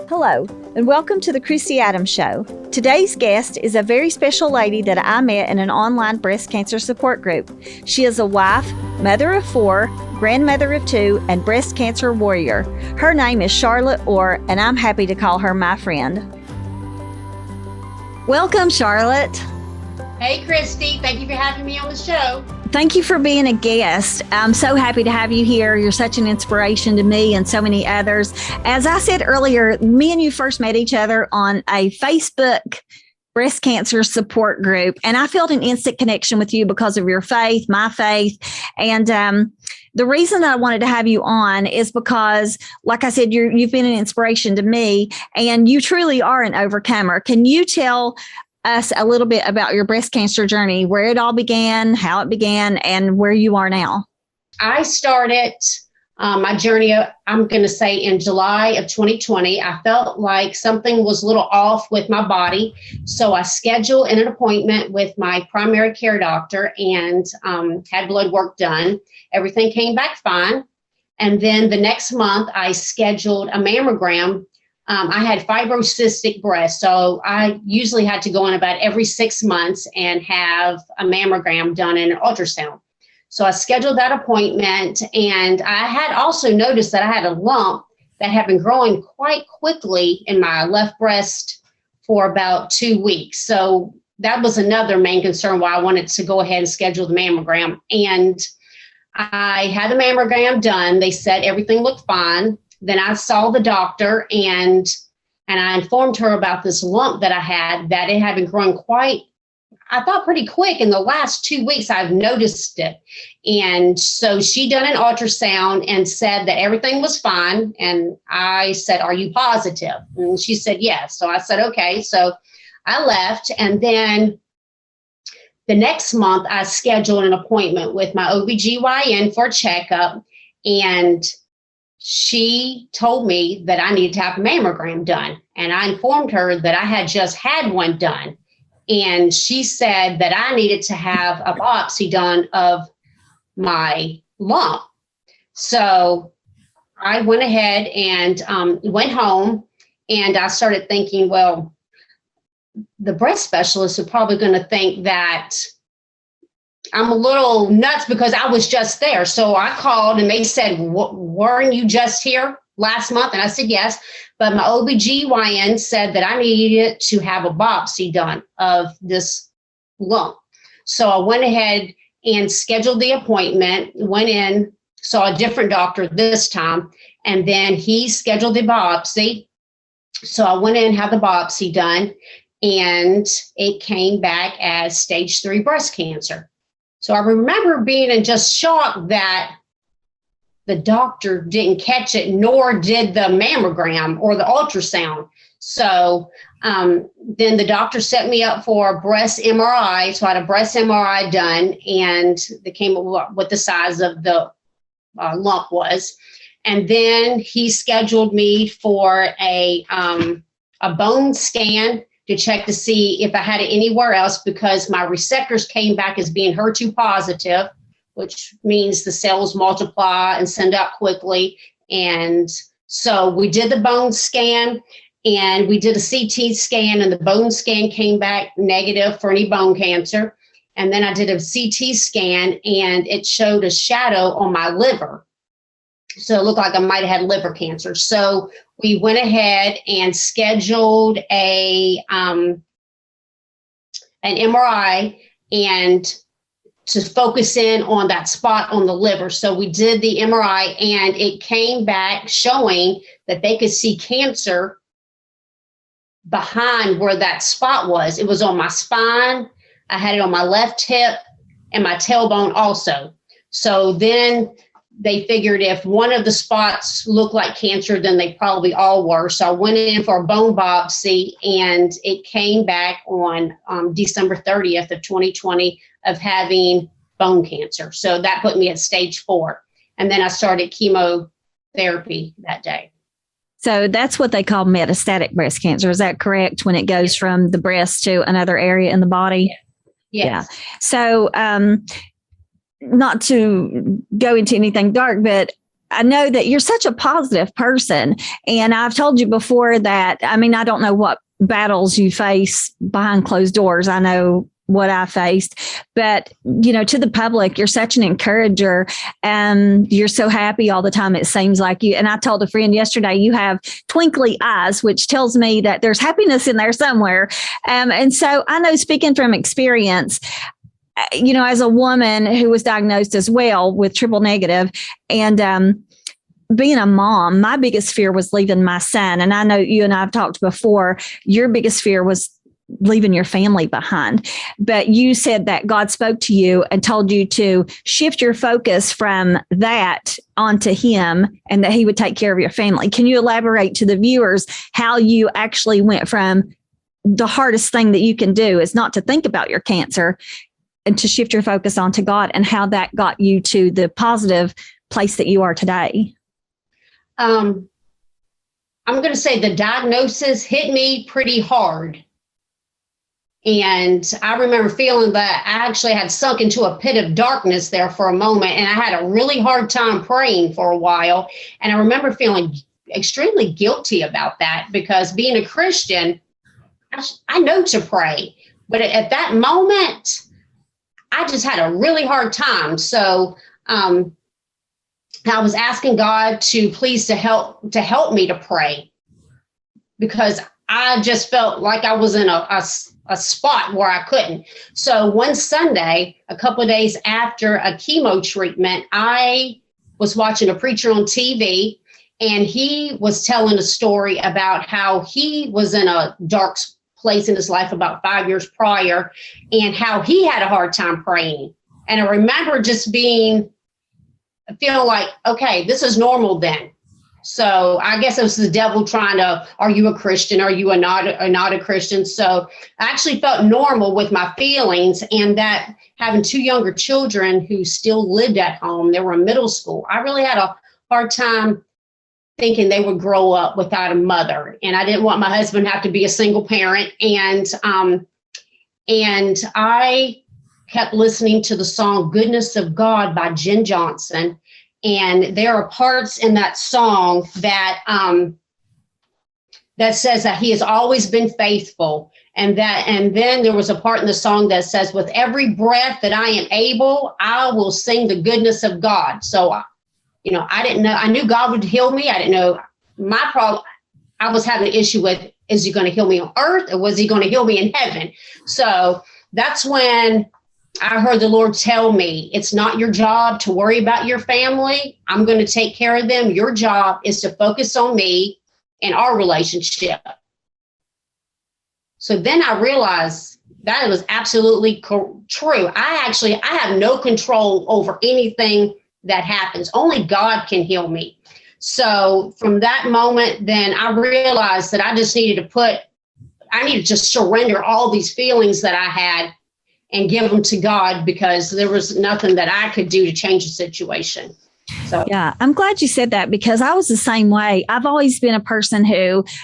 Hello, and welcome to the Christy Adams Show. Today's guest is a very special lady that I met in an online breast cancer support group. She is a wife, mother of 4, grandmother of 2, and breast cancer warrior. Her name is Charlotte Orr, and I'm happy to call her my friend. Welcome, Charlotte. Hey, Christy. Thank you for having me on the show. Thank you for being a guest. I'm so happy to have you here. You're such an inspiration to me and so many others. As I said earlier, me and you first met each other on a Facebook breast cancer support group, and I felt an instant connection with you because of your faith, my faith. And the reason that I wanted to have you on is because, like I said, you've been an inspiration to me, and you truly are an overcomer. Can you tell us a little bit about your breast cancer journey, where it all began, how it began, and where you are now? I started my journey, I'm going to say in July of 2020. I felt like something was a little off with my body. So I scheduled an appointment with my primary care doctor and had blood work done. Everything came back fine. And then the next month, I scheduled a mammogram. I had fibrocystic breast, so I usually had to go in about every 6 months and have a mammogram done and an ultrasound. So I scheduled that appointment, and I had also noticed that I had a lump that had been growing quite quickly in my left breast for about 2 weeks. So that was another main concern why I wanted to go ahead and schedule the mammogram. And I had the mammogram done. They said everything looked fine. Then I saw the doctor and I informed her about this lump that I had, that it had been growing I thought pretty quick. In the last 2 weeks, I've noticed it. And so she done an ultrasound and said that everything was fine. And I said, "Are you positive?" And she said, "Yes." So I said, "Okay." So I left. And then the next month, I scheduled an appointment with my OBGYN for a checkup. And she told me that I needed to have a mammogram done. And I informed her that I had just had one done. And she said that I needed to have a biopsy done of my lump. So I went ahead and went home, and I started thinking, well, the breast specialists are probably going to think that I'm a little nuts because I was just there. So I called and they said, "Weren't you just here last month?" And I said, "Yes." But my OBGYN said that I needed to have a biopsy done of this lump. So I went ahead and scheduled the appointment, went in, saw a different doctor this time, and then he scheduled the biopsy. So I went in, had the biopsy done, and it came back as stage 3 breast cancer. So I remember being in just shock that the doctor didn't catch it, nor did the mammogram or the ultrasound. So then the doctor set me up for a breast MRI. So I had a breast MRI done, and they came up what the size of the lump was. And then he scheduled me for a bone scan to check to see if I had it anywhere else, because my receptors came back as being HER2 positive, which means the cells multiply and send out quickly. And so we did the bone scan, and we did a CT scan, and the bone scan came back negative for any bone cancer. And then I did a CT scan, and it showed a shadow on my liver. So it looked like I might have had liver cancer. So we went ahead and scheduled an MRI and to focus in on that spot on the liver. So we did the MRI, and it came back showing that they could see cancer behind where that spot was. It was on my spine. I had it on my left hip and my tailbone also. So then they figured if one of the spots looked like cancer, then they probably all were. So I went in for a bone biopsy, and it came back on December 30th of 2020 of having bone cancer. So that put me at stage 4. And then I started chemotherapy that day. So that's what they call metastatic breast cancer. Is that correct? When it goes from the breast to another area in the body? Yes. Yeah. So not to go into anything dark, but I know that you're such a positive person. And I've told you before that, I mean, I don't know what battles you face behind closed doors. I know what I faced, but to the public, you're such an encourager and you're so happy all the time. It seems like you, and I told a friend yesterday, you have twinkly eyes, which tells me that there's happiness in there somewhere. And so I know, speaking from experience, as a woman who was diagnosed as well with triple negative and, being a mom, my biggest fear was leaving my son. And I know you and I have talked before, your biggest fear was leaving your family behind. But you said that God spoke to you and told you to shift your focus from that onto him and that he would take care of your family. Can you elaborate to the viewers how you actually went from the hardest thing that you can do is not to think about your cancer and to shift your focus onto God, and how that got you to the positive place that you are today? I'm going to say the diagnosis hit me pretty hard. And I remember feeling that I actually had sunk into a pit of darkness there for a moment. And I had a really hard time praying for a while. And I remember feeling extremely guilty about that, because being a Christian, I know to pray. But at that moment, I just had a really hard time. So I was asking God to please to help me to pray, because I just felt like I was in a spot where I couldn't. So one Sunday, a couple of days after a chemo treatment, I was watching a preacher on TV, and he was telling a story about how he was in a dark place in his life about 5 years prior, and how he had a hard time praying. And I remember just feeling like, okay, this is normal then. So I guess it was the devil trying to, are you a Christian? Are you not a Christian? So I actually felt normal with my feelings, and that having two younger children who still lived at home, they were in middle school. I really had a hard time thinking they would grow up without a mother. And I didn't want my husband to have to be a single parent. And I kept listening to the song Goodness of God by Jen Johnson. And there are parts in that song that that says that he has always been faithful. And then there was a part in the song that says, with every breath that I am able, I will sing the goodness of God. So, I didn't know, I knew God would heal me. I didn't know my problem. I was having an issue with, is he going to heal me on earth, or was he going to heal me in heaven? So that's when I heard the Lord tell me, it's not your job to worry about your family. I'm going to take care of them. Your job is to focus on me and our relationship. So then I realized that it was absolutely true. I have no control over anything that happens. Only God can heal me. So from that moment, then I realized that I just needed to surrender all these feelings that I had and give them to God, because there was nothing that I could do to change the situation. So, yeah, I'm glad you said that, because I was the same way. I've always been a person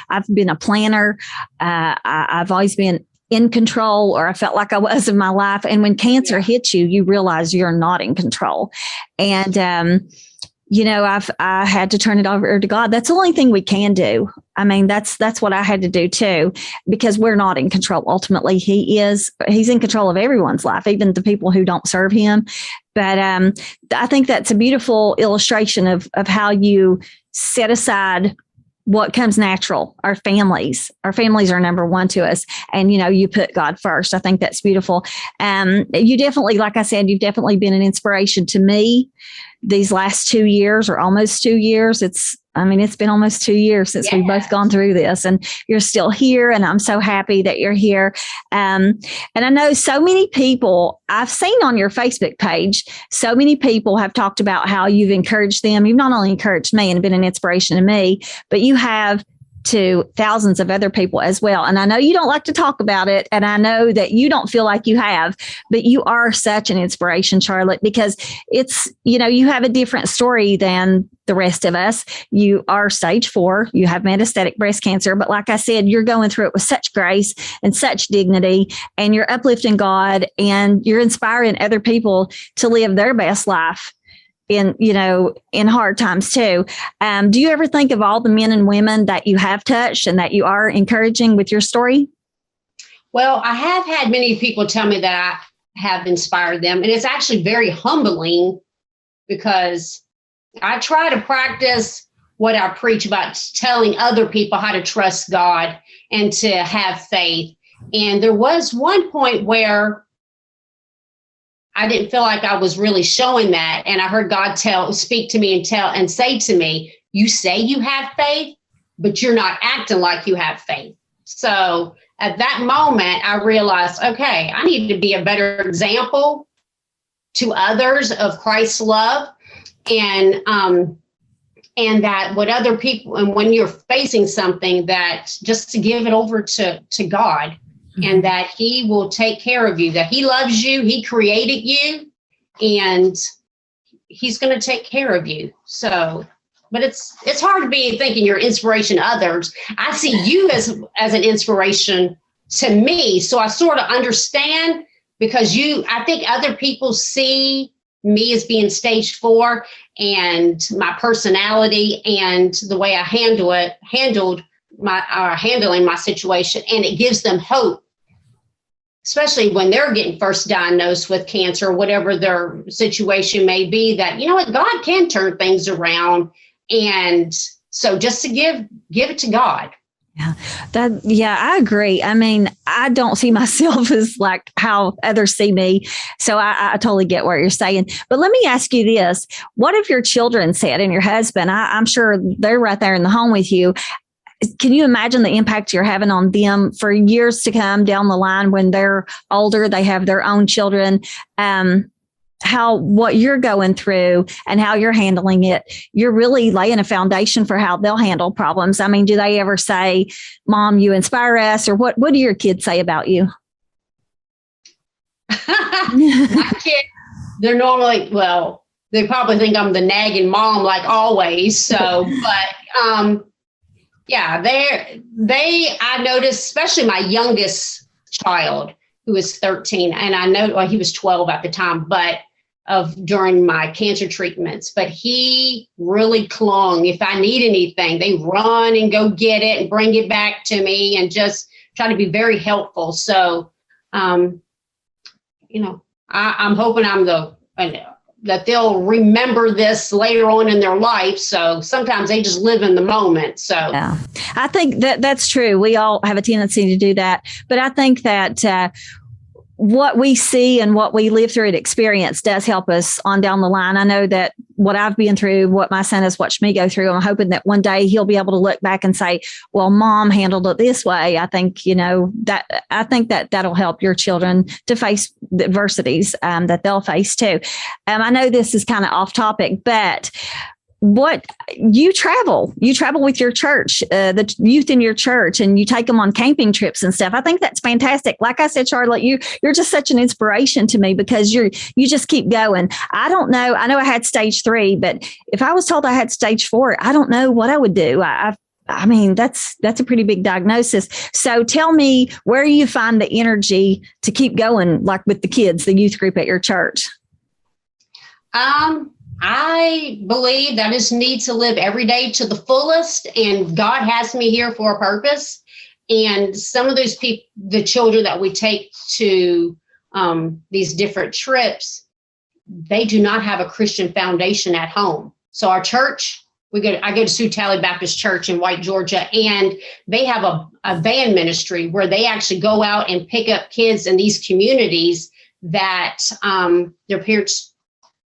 I've been a planner. I've always been in control, or I felt like I was in my life. And when cancer hits you, you realize you're not in control. And, I had to turn it over to God. That's the only thing we can do. I mean, that's what I had to do too, because we're not in control. Ultimately, he's in control of everyone's life, even the people who don't serve him. But I think that's a beautiful illustration of how you set aside what comes natural. Our families are number one to us. And, you put God first. I think that's beautiful. You definitely, like I said, you've definitely been an inspiration to me these last 2 years, or almost 2 years. It's been almost 2 years since we've both gone through this, and you're still here. And I'm so happy that you're here. And I know so many people I've seen on your Facebook page, so many people have talked about how you've encouraged them. You've not only encouraged me and been an inspiration to me, but you have to thousands of other people as well. And I know you don't like to talk about it, and I know that you don't feel like you have, but you are such an inspiration, Charlotte, because it's, you have a different story than the rest of us. You are stage 4, you have metastatic breast cancer, but like I said, you're going through it with such grace and such dignity, and you're uplifting God, and you're inspiring other people to live their best life in hard times too. Do you ever think of all the men and women that you have touched and that you are encouraging with your story? Well, I have had many people tell me that I have inspired them. And it's actually very humbling because I try to practice what I preach about telling other people how to trust God and to have faith. And there was one point where I didn't feel like I was really showing that. And I heard God speak to me and say to me, you say you have faith, but you're not acting like you have faith. So at that moment, I realized, okay, I need to be a better example to others of Christ's love, and that what other people, and when you're facing something, that just to give it over to God, and that he will take care of you, that he loves you, he created you, and he's going to take care of you. So, but it's hard to be thinking you're inspiration to others. I see you as an inspiration to me. So I sort of understand, because I think other people see me as being stage 4, and my personality and the way I handling my situation, and it gives them hope, especially when they're getting first diagnosed with cancer, whatever their situation may be, that, you know what, God can turn things around. And so just to give it to God. Yeah, I agree. I mean, I don't see myself as like how others see me. So I totally get what you're saying. But let me ask you this. What if your children said, and your husband, I'm sure they're right there in the home with you. Can you imagine the impact you're having on them for years to come down the line when they're older, they have their own children? What you're going through and how you're handling it, you're really laying a foundation for how they'll handle problems. I mean, do they ever say, Mom, you inspire us? Or what do your kids say about you? My kids, they're normally, well, they probably think I'm the nagging mom like always. So, but yeah, I noticed, especially my youngest child, who is 13, and I know, well, he was 12 at the time, but during my cancer treatments, but he really clung. If I need anything, they run and go get it and bring it back to me, and just try to be very helpful. So, I'm hoping that they'll remember this later on in their life. So sometimes they just live in the moment. So yeah, I think that's true. We all have a tendency to do that, but I think that, what we see and what we live through and experience does help us on down the line. I know that what I've been through, what my son has watched me go through, I'm hoping that one day he'll be able to look back and say, well, Mom handled it this way. I think, that'll help your children to face the adversities that they'll face too. I know this is kind of off topic, but what you travel with your church, the youth in your church, and you take them on camping trips and stuff. I think that's fantastic. Like I said, Charlotte, you're just such an inspiration to me, because you just keep going. I don't know. I know I had stage 3, but if I was told I had stage 4, I don't know what I would do. I mean, that's a pretty big diagnosis. So tell me, where you find the energy to keep going, like with the kids, the youth group at your church? I believe that I just need to live every day to the fullest, and God has me here for a purpose. And some of those people, the children that we take to these different trips, they do not have a Christian foundation at home. So our church, I go to Sioux Tally Baptist Church in White, Georgia, and they have a van ministry where they actually go out and pick up kids in these communities that their parents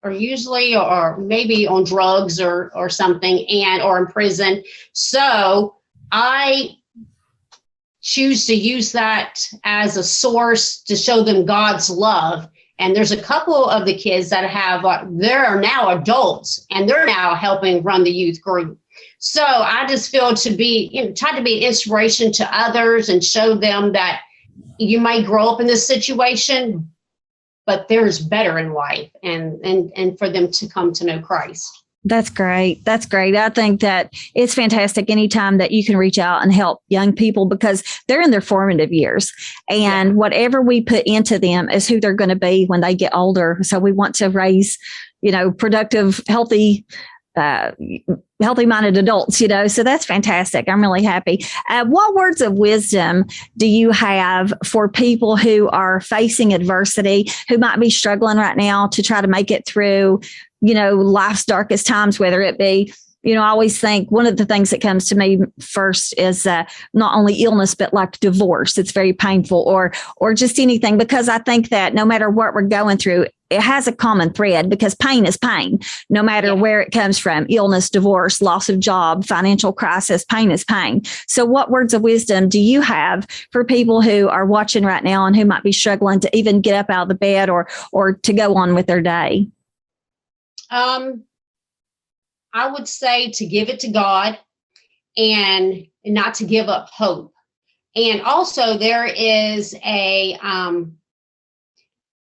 are usually, or maybe on drugs or something, or in prison. So I choose to use that as a source to show them God's love. And there's a couple of the kids that they're now adults, and they're now helping run the youth group. So I just feel try to be an inspiration to others and show them that you might grow up in this situation, but there's better in life, and for them to come to know Christ. That's great. That's great. I think that it's fantastic anytime that you can reach out and help young people because they're in their formative years and whatever we put into them is who they're going to be when they get older. So we want to raise, productive, healthy-minded adults, so that's fantastic. I'm really happy. What words of wisdom do you have for people who are facing adversity, who might be struggling right now to try to make it through, life's darkest times, whether it be, I always think one of the things that comes to me first is not only illness, but like divorce. It's very painful or just anything, because I think that no matter what we're going through, it has a common thread because pain is pain, no matter where it comes from, illness, divorce, loss of job, financial crisis, pain is pain. So what words of wisdom do you have for people who are watching right now and who might be struggling to even get up out of the bed or to go on with their day? I would say to give it to God and not to give up hope. And also there is a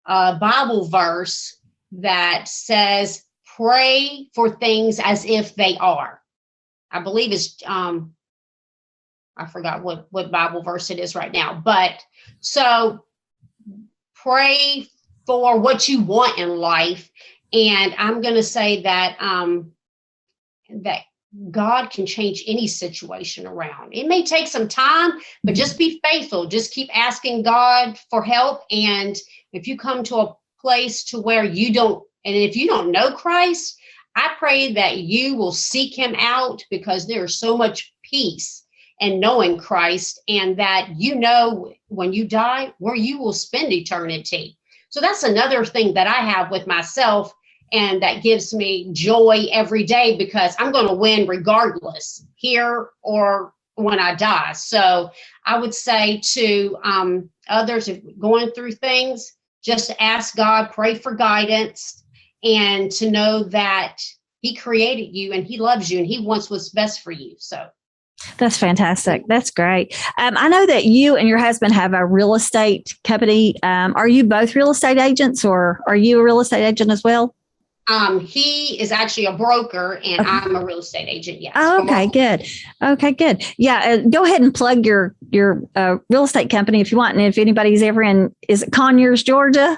Bible verse that says, pray for things as if they are. I believe it's, I forgot what Bible verse it is right now, but so pray for what you want in life. And I'm going to say that, that God can change any situation around. It may take some time, but just be faithful. Just keep asking God for help. And if you come to a place to where if you don't know Christ, I pray that you will seek him out because there's so much peace in knowing Christ and that when you die where you will spend eternity. So that's another thing that I have with myself. And that gives me joy every day because I'm going to win regardless here or when I die. So I would say to others if going through things, just ask God, pray for guidance, and to know that he created you and he loves you and he wants what's best for you. So that's fantastic. That's great. I know that you and your husband have a real estate company. Are you both real estate agents or are you a real estate agent as well? He is actually a broker and I'm a real estate agent. Yes. Oh, okay, good. Okay, good. Yeah. Go ahead and plug your real estate company if you want. And if anybody's ever is it Conyers, Georgia?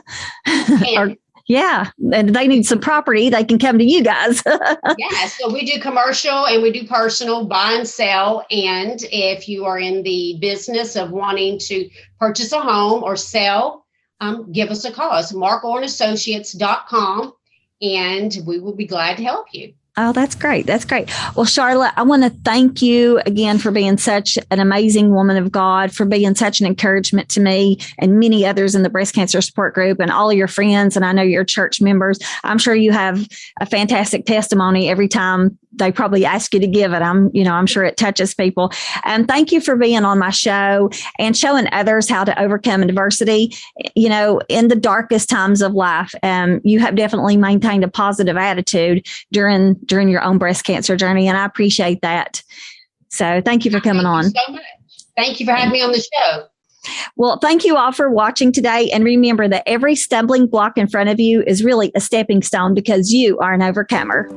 Yeah. And they need some property, they can come to you guys. Yeah. So we do commercial and we do personal buy and sell. And if you are in the business of wanting to purchase a home or sell, give us a call. It's markornassociates.com. And we will be glad to help you. Oh, that's great. That's great. Well, Charlotte, I want to thank you again for being such an amazing woman of God, for being such an encouragement to me and many others in the breast cancer support group and all of your friends. And I know your church members. I'm sure you have a fantastic testimony every time they probably ask you to give it. I'm sure it touches people. And thank you for being on my show and showing others how to overcome adversity. In the darkest times of life, you have definitely maintained a positive attitude during your own breast cancer journey. And I appreciate that. So thank you for coming on. Thank you so much. Thank you for having me on the show. Well, thank you all for watching today. And remember that every stumbling block in front of you is really a stepping stone because you are an overcomer.